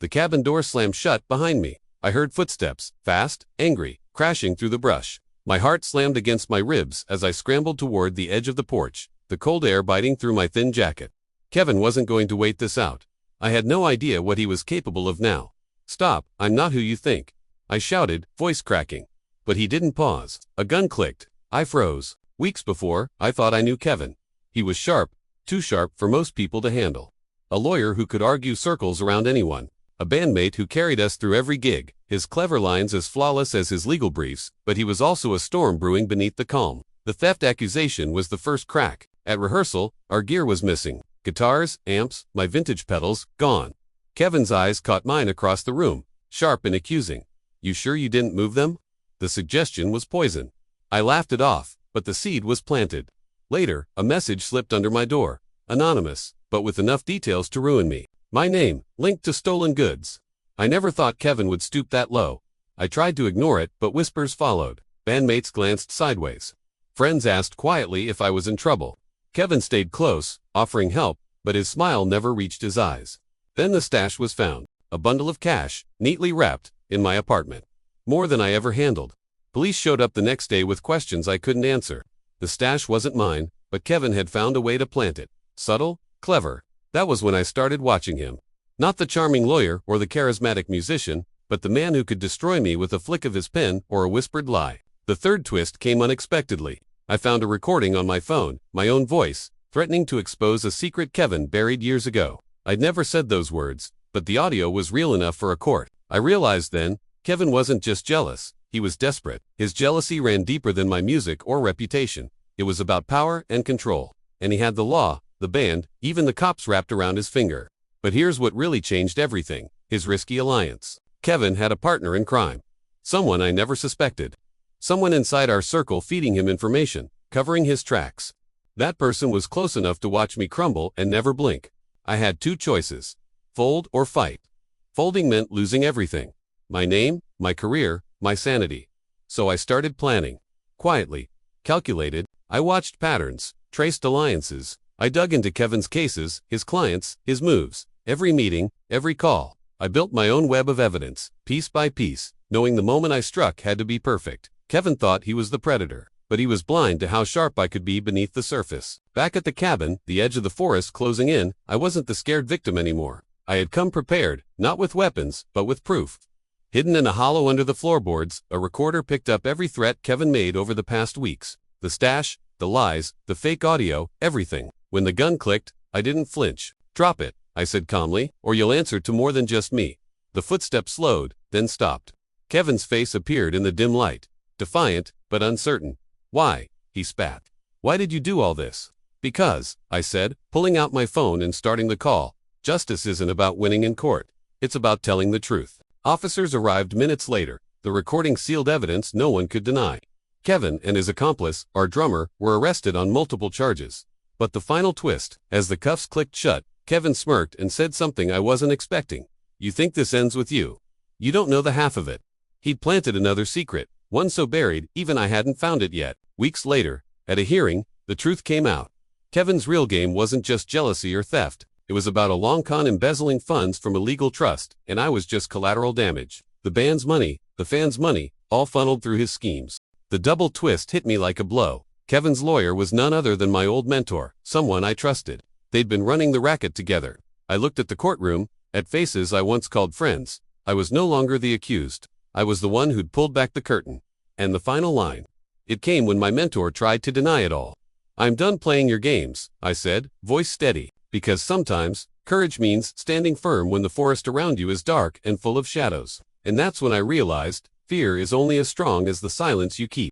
The cabin door slammed shut behind me. I heard footsteps, fast, angry, crashing through the brush. My heart slammed against my ribs as I scrambled toward the edge of the porch, the cold air biting through my thin jacket. Kevin wasn't going to wait this out. I had no idea what he was capable of now. "Stop, I'm not who you think," I shouted, voice cracking. But he didn't pause. A gun clicked. I froze. Weeks before, I thought I knew Kevin. He was sharp, too sharp for most people to handle. A lawyer who could argue circles around anyone. A bandmate who carried us through every gig, his clever lines as flawless as his legal briefs, but he was also a storm brewing beneath the calm. The theft accusation was the first crack. At rehearsal, our gear was missing. Guitars, amps, my vintage pedals, gone. Kevin's eyes caught mine across the room, sharp and accusing. "You sure you didn't move them?" The suggestion was poison. I laughed it off, but the seed was planted. Later, a message slipped under my door. Anonymous, but with enough details to ruin me. My name, linked to stolen goods. I never thought Kevin would stoop that low. I tried to ignore it, but whispers followed. Bandmates glanced sideways. Friends asked quietly if I was in trouble. Kevin stayed close, offering help, but his smile never reached his eyes. Then the stash was found. A bundle of cash, neatly wrapped, in my apartment. More than I ever handled. Police showed up the next day with questions I couldn't answer. The stash wasn't mine, but Kevin had found a way to plant it. Subtle, clever. That was when I started watching him. Not the charming lawyer or the charismatic musician, but the man who could destroy me with a flick of his pen or a whispered lie. The third twist came unexpectedly. I found a recording on my phone, my own voice, threatening to expose a secret Kevin buried years ago. I'd never said those words, but the audio was real enough for a court. I realized then, Kevin wasn't just jealous, he was desperate. His jealousy ran deeper than my music or reputation. It was about power and control. And he had the law, the band, even the cops wrapped around his finger. But here's what really changed everything: his risky alliance. Kevin had a partner in crime. Someone I never suspected. Someone inside our circle feeding him information, covering his tracks. That person was close enough to watch me crumble and never blink. I had two choices: fold or fight. Folding meant losing everything. My name, my career, my sanity. So I started planning. Quietly, calculated, I watched patterns, traced alliances. I dug into Kevin's cases, his clients, his moves, every meeting, every call. I built my own web of evidence, piece by piece, knowing the moment I struck had to be perfect. Kevin thought he was the predator, but he was blind to how sharp I could be beneath the surface. Back at the cabin, the edge of the forest closing in, I wasn't the scared victim anymore. I had come prepared, not with weapons, but with proof. Hidden in a hollow under the floorboards, a recorder picked up every threat Kevin made over the past weeks. The stash, the lies, the fake audio, everything. When the gun clicked, I didn't flinch. "Drop it," I said calmly, "or you'll answer to more than just me." The footsteps slowed, then stopped. Kevin's face appeared in the dim light. Defiant, but uncertain. "Why?" he spat. "Why did you do all this?" "Because," I said, pulling out my phone and starting the call. "Justice isn't about winning in court. It's about telling the truth." Officers arrived minutes later. The recording sealed evidence no one could deny. Kevin and his accomplice, our drummer, were arrested on multiple charges. But the final twist, as the cuffs clicked shut, Kevin smirked and said something I wasn't expecting. "You think this ends with you? You don't know the half of it." He'd planted another secret, one so buried, even I hadn't found it yet. Weeks later, at a hearing, the truth came out. Kevin's real game wasn't just jealousy or theft. It was about a long con embezzling funds from a legal trust, and I was just collateral damage. The band's money, the fans' money, all funneled through his schemes. The double twist hit me like a blow. Kevin's lawyer was none other than my old mentor, someone I trusted. They'd been running the racket together. I looked at the courtroom, at faces I once called friends. I was no longer the accused. I was the one who'd pulled back the curtain. And the final line. It came when my mentor tried to deny it all. "I'm done playing your games," I said, voice steady. Because sometimes, courage means standing firm when the forest around you is dark and full of shadows. And that's when I realized, fear is only as strong as the silence you keep.